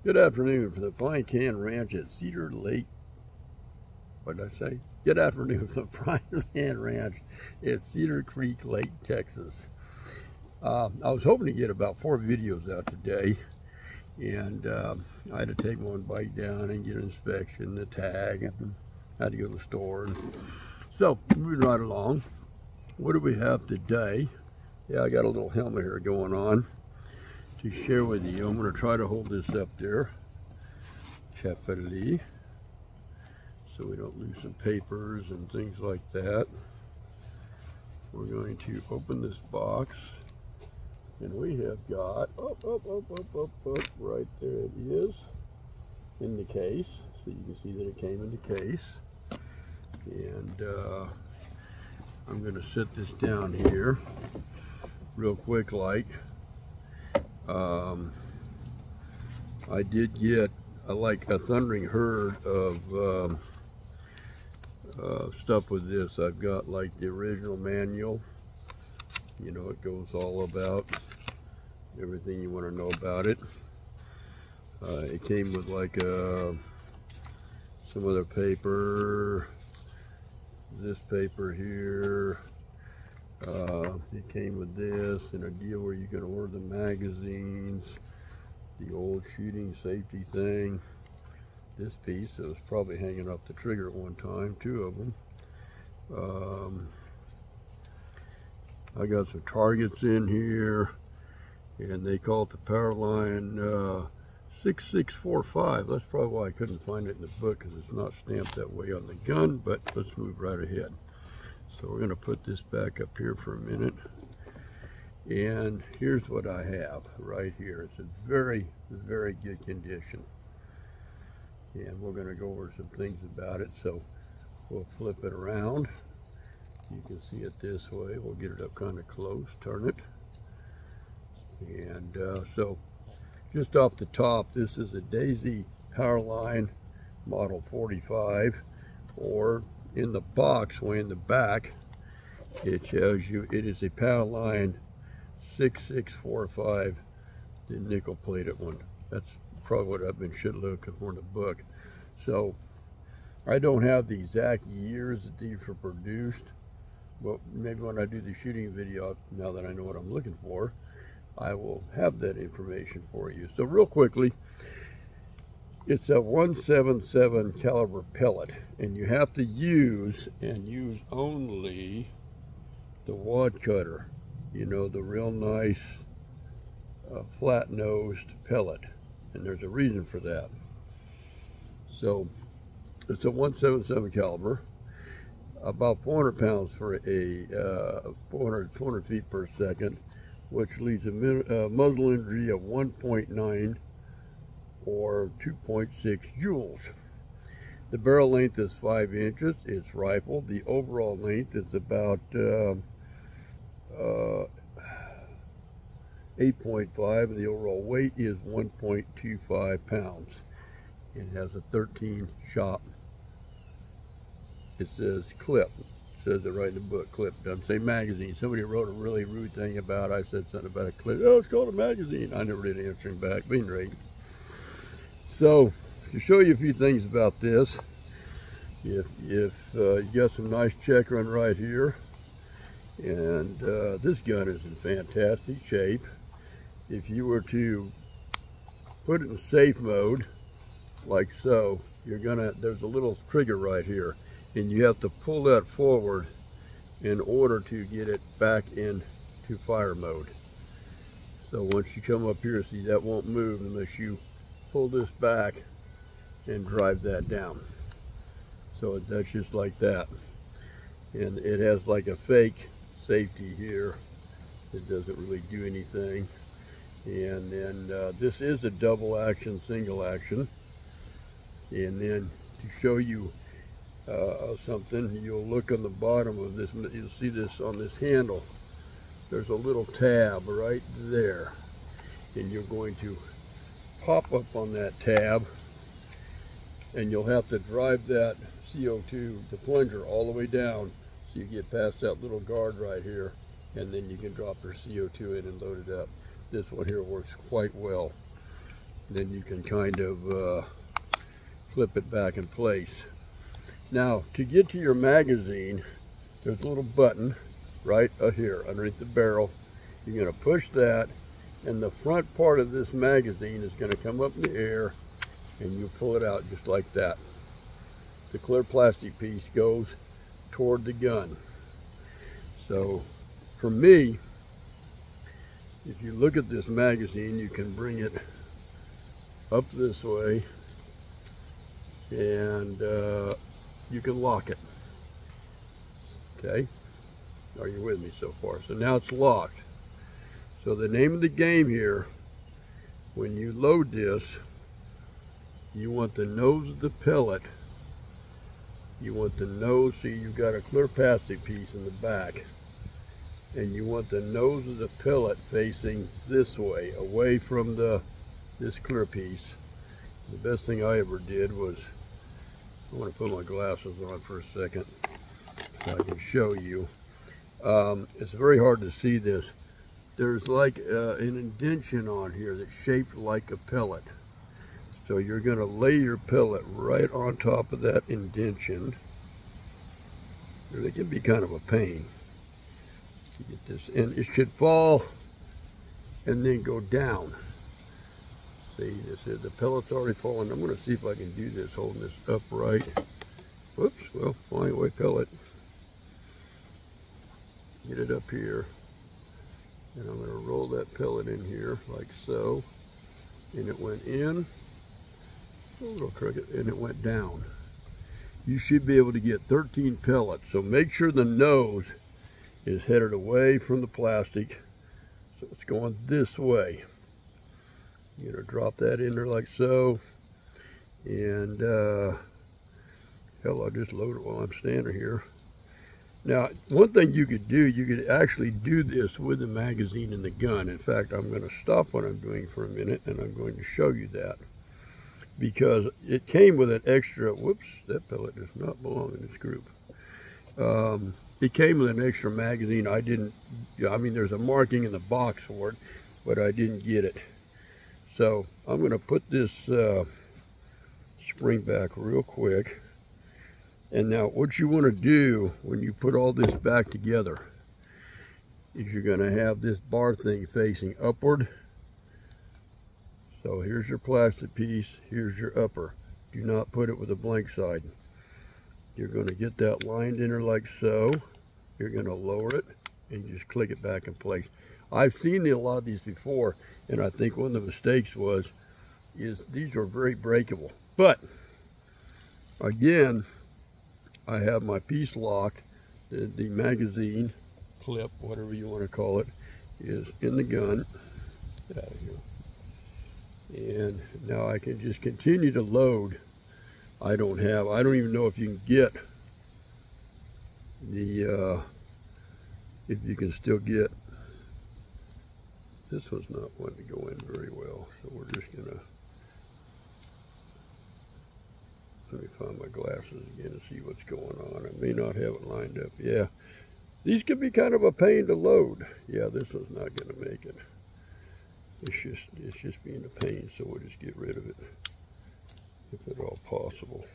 Good afternoon from the Fine Can Ranch at Cedar Lake. What did I say? Good afternoon from the Fine Can Ranch at Cedar Creek Lake, Texas. I was hoping to get about 4 videos out today, and I had to take one bike down and get an inspection, the tag, and I had to go to the store. So, moving right along, what do we have today? Yeah, I got a little helmet here going on to share with you. I'm going to try to hold this up there carefully so we don't lose some papers and things like that. We're going to open this box, and we have got up, right there it is in the case, so you can see that it came in the case. And I'm going to set this down here real quick like. I did get like a thundering herd of stuff with this. I've got like the original manual. You know, it goes all about everything you want to know about it. It came with like some other paper, this paper here. It came with this and a deal where you can order the magazines, the old shooting safety thing, this piece that was probably hanging off the trigger at one time, 2 of them. I got some targets in here, and they call it the Powerline 6645. That's probably why I couldn't find it in the book, because it's not stamped that way on the gun, but let's move right ahead. So we're going to put this back up here for a minute. And here's what I have right here. It's in very, very good condition. And we're going to go over some things about it. So we'll flip it around. You can see it this way. We'll get it up kind of close, turn it. And so just off the top, this is a Daisy Powerline Model 45, or in the box way in the back, it shows you it is a Powerline 6645, the nickel plated one. That's probably what I've been looking for in the book. So I don't have the exact years that these were produced, but maybe when I do the shooting video, now that I know what I'm looking for, I will have that information for you. So real quickly, it's a 177 caliber pellet, and you have to use only the wad cutter, you know, the real nice flat-nosed pellet, and there's a reason for that. So it's a 177 caliber, about 400 pounds for a 400 feet per second, which leads a muzzle energy of 1.9 or 2.6 joules. The barrel length is 5 inches. It's rifled. The overall length is about 8.5, and the overall weight is 1.25 pounds. It has a 13 shot. It says clip. It says it right in the book, clip. Doesn't say magazine. Somebody wrote a really rude thing about it. I said something about a clip. Oh, it's called a magazine. I never did answering back. Being right. So, to show you a few things about this, if you got some nice checkering right here, and this gun is in fantastic shape. If you were to put it in safe mode, like so, there's a little trigger right here, and you have to pull that forward in order to get it back into fire mode. So once you come up here, see, that won't move unless you pull this back and drive that down. So that's just like that. And it has like a fake safety here. It doesn't really do anything. And then this is a double action, single action. And then to show you something, you'll look on the bottom of this, you'll see this on this handle. There's a little tab right there. And you're going to pop up on that tab, and you'll have to drive that CO2, the plunger, all the way down so you get past that little guard right here, and then you can drop your CO2 in and load it up. This one here works quite well. Then you can kind of clip it back in place. Now, to get to your magazine, there's a little button right here underneath the barrel. You're going to push that, and the front part of this magazine is going to come up in the air, and you pull it out just like that. The clear plastic piece goes toward the gun. So for me, if you look at this magazine, you can bring it up this way, and you can lock it. Okay, are you with me so far? So now it's locked. So the name of the game here, when you load this, you want the nose of the pellet. You want the nose, see you've got a clear plastic piece in the back, and you want the nose of the pellet facing this way, away from this clear piece. The best thing I ever did was, I want to put my glasses on for a second so I can show you. It's very hard to see this. There's like an indention on here that's shaped like a pellet. So you're going to lay your pellet right on top of that indention. It can be kind of a pain to get this, and it should fall and then go down. See, the pellet's already fallen. I'm going to see if I can do this holding this upright. Whoops, well, flying away pellet. Get it up here, and I'm going to roll that pellet in here like so, and it went in. A little crooked, and it went down. You should be able to get 13 pellets, so make sure the nose is headed away from the plastic, so it's going this way. You're going to drop that in there like so, and hell, I'll just load it while I'm standing here. Now, one thing you could do, you could actually do this with the magazine and the gun. In fact, I'm going to stop what I'm doing for a minute, and I'm going to show you that. Because it came with an extra, whoops, that pellet does not belong in this group. It came with an extra magazine. I mean, there's a marking in the box for it, but I didn't get it. So I'm going to put this spring back real quick. And now what you want to do when you put all this back together is you're going to have this bar thing facing upward. So here's your plastic piece, here's your upper. Do not put it with a blank side. You're going to get that lined in there like so. You're going to lower it and just click it back in place. I've seen a lot of these before, and I think one of the mistakes is these are very breakable. But again, I have my piece locked. The magazine clip, whatever you want to call it, is in the gun. Get out of here. And now I can just continue to load. I don't even know if you can get the, if you can still get, this was not one to go in very well. So we're just gonna, let me find my glasses again and see what's going on. I may not have it lined up. Yeah, these could be kind of a pain to load. Yeah, this one's not gonna make it. It's just being a pain, so we'll just get rid of it if at all possible.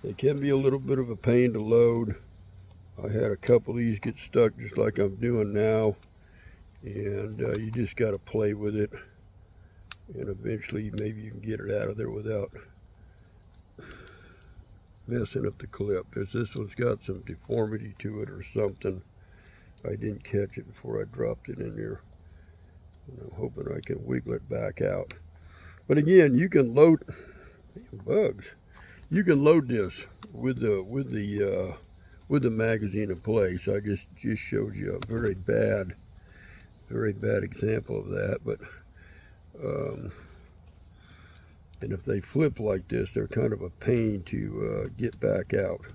They can be a little bit of a pain to load. I had a couple of these get stuck just like I'm doing now, and you just got to play with it, and eventually maybe you can get it out of there without messing up the clip. This one's got some deformity to it or something. I didn't catch it before I dropped it in there, and I'm hoping I can wiggle it back out. But again, you can load bugs. You can load this with the magazine in place. I just showed you a very bad example of that. But and if they flip like this, they're kind of a pain to get back out.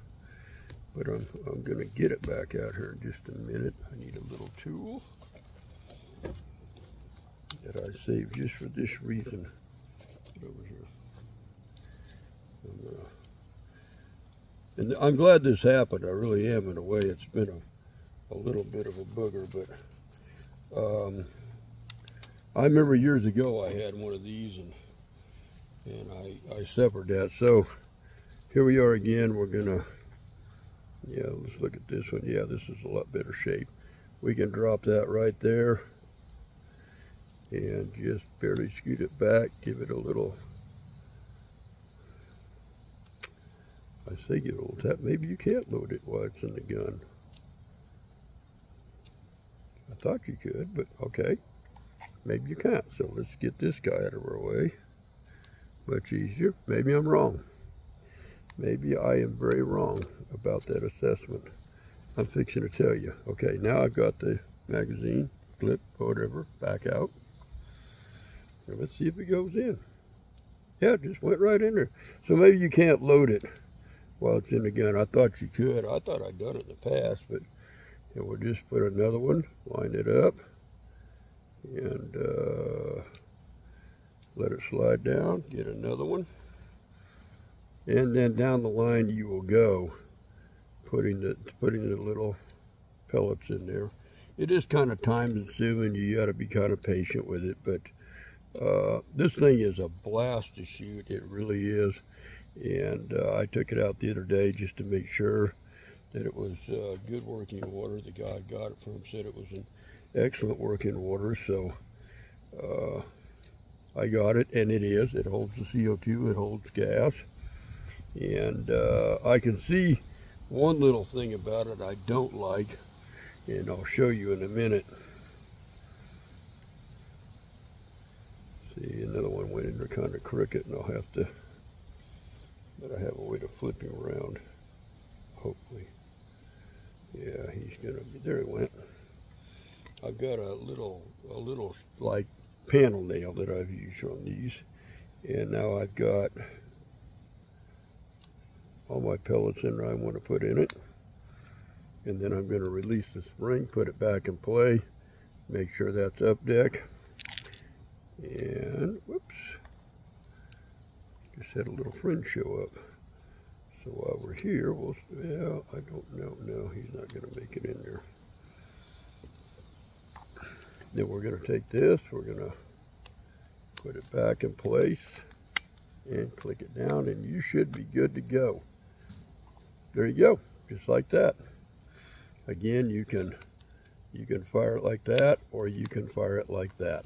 But I'm going to get it back out here in just a minute. I need a little tool that I saved just for this reason. Over here. And I'm glad this happened. I really am, in a way. It's been a little bit of a booger, but I remember years ago I had one of these, and I suffered that. So here we are again. We're gonna, yeah, let's look at this one. Yeah, this is a lot better shape. We can drop that right there and just barely scoot it back, give it a little, I say give it a little tap. Maybe you can't load it while it's in the gun. I thought you could, but okay. Maybe you can't. So let's get this guy out of our way. Much easier. Maybe I'm wrong. Maybe I am very wrong about that assessment. I'm fixing to tell you. Okay, now I've got the magazine, clip, whatever, back out. And let's see if it goes in. Yeah, it just went right in there. So maybe you can't load it while it's in the gun. I thought you could. I thought I'd done it in the past, but and we'll just put another one, line it up, and let it slide down, get another one. And then down the line you will go, putting the little pellets in there. It is kind of time consuming. You got to be kind of patient with it, but this thing is a blast to shoot. It really is. And I took it out the other day just to make sure that it was good working order. The guy I got it from said it was in excellent working order, so I got it, and it is. It holds the CO2, it holds gas, and I can see one little thing about it I don't like, and I'll show you in a minute. See, another one went in there kind of crooked, and I'll have to, but I have a way to flip him around, hopefully. Yeah, he's gonna be, there he went. I've got a little like panel nail that I've used on these, and now I've got all my pellets in there I want to put in it, and then I'm going to release the spring, put it back in play, make sure that's up deck, and whoops, just had a little fringe show up. So while we're here, we'll, well, I don't know, no, he's not going to make it in there. Then we're going to take this, we're going to put it back in place and click it down, and you should be good to go. There you go, just like that. Again, you can fire it like that, or you can fire it like that.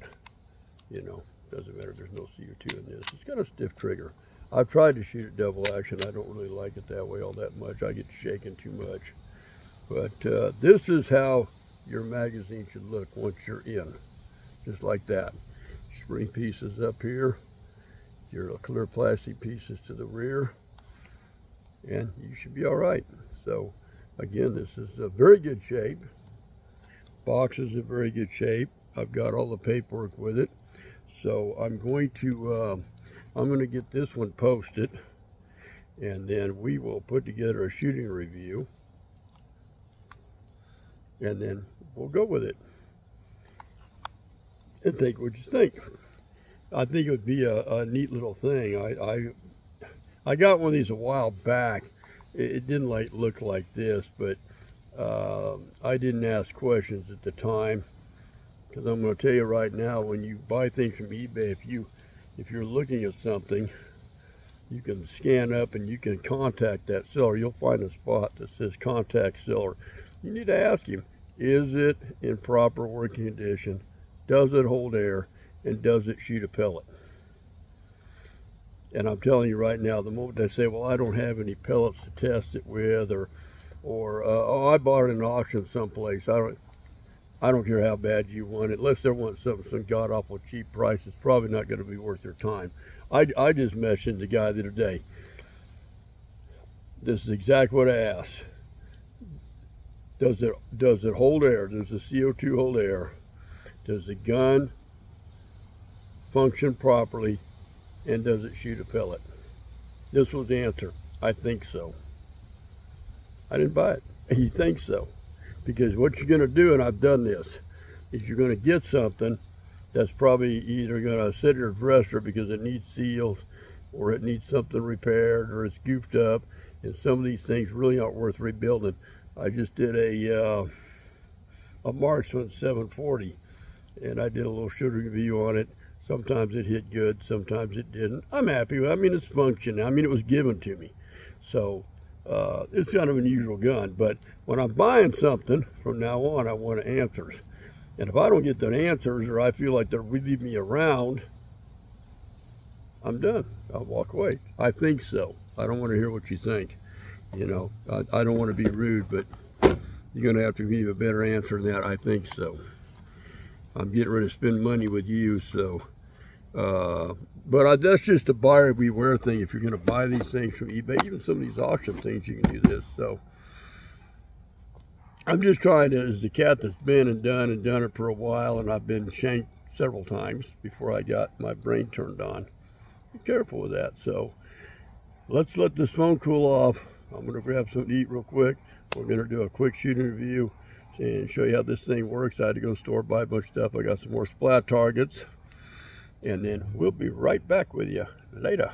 You know, doesn't matter, there's no CO2 in this. It's got a stiff trigger. I've tried to shoot it double action. I don't really like it that way all that much. I get shaken too much. But this is how your magazine should look once you're in. Just like that. Spring pieces up here. Your clear plastic pieces to the rear. And you should be all right. So again, this is a very good shape. Box is in very good shape. I've got all the paperwork with it. So I'm going to get this one posted, and then we will put together a shooting review, and then we'll go with it and think what you think. I think it would be a neat little thing. I got one of these a while back. It didn't look like this, but I didn't ask questions at the time, because I'm going to tell you right now, when you buy things from eBay, if you're looking at something, you can scan up and you can contact that seller. You'll find a spot that says contact seller. You need to ask him, is it in proper working condition? Does it hold air? And does it shoot a pellet? And I'm telling you right now, the moment they say, well, I don't have any pellets to test it with, or oh, I bought it in an auction someplace. I don't care how bad you want it, unless they want something some god-awful cheap price. It's probably not going to be worth their time. I just mentioned the guy the other day. This is exactly what I asked. Does it hold air? Does the CO2 hold air? Does the gun function properly? And does it shoot a pellet? This was the answer. I think so. I didn't buy it. He thinks so. Because what you're going to do, and I've done this, is you're going to get something that's probably either going to sit in your dresser because it needs seals, or it needs something repaired, or it's goofed up, and some of these things really aren't worth rebuilding. I just did a Marksman 740, and I did a little shooting review on it. Sometimes it hit good, sometimes it didn't. I'm happy with it. I mean, it's functioning. I mean, it was given to me. So it's kind of an unusual gun, but when I'm buying something from now on, I want answers. And if I don't get the answers, or I feel like they're leaving me around, I'm done. I'll walk away. I think so. I don't want to hear what you think. You know, I don't want to be rude, but you're going to have to give me a better answer than that. I think so. I'm getting ready to spend money with you, so. But that's just a buyer beware thing. If you're going to buy these things from eBay, even some of these auction things, you can do this. So I'm just trying to, as the cat that's been and done it for a while, and I've been shanked several times before I got my brain turned on. Be careful with that. So let's let this phone cool off. I'm going to grab something to eat real quick. We're going to do a quick shooting review and show you how this thing works. I had to go to the store, buy a bunch of stuff. I got some more splat targets. And then we'll be right back with you later.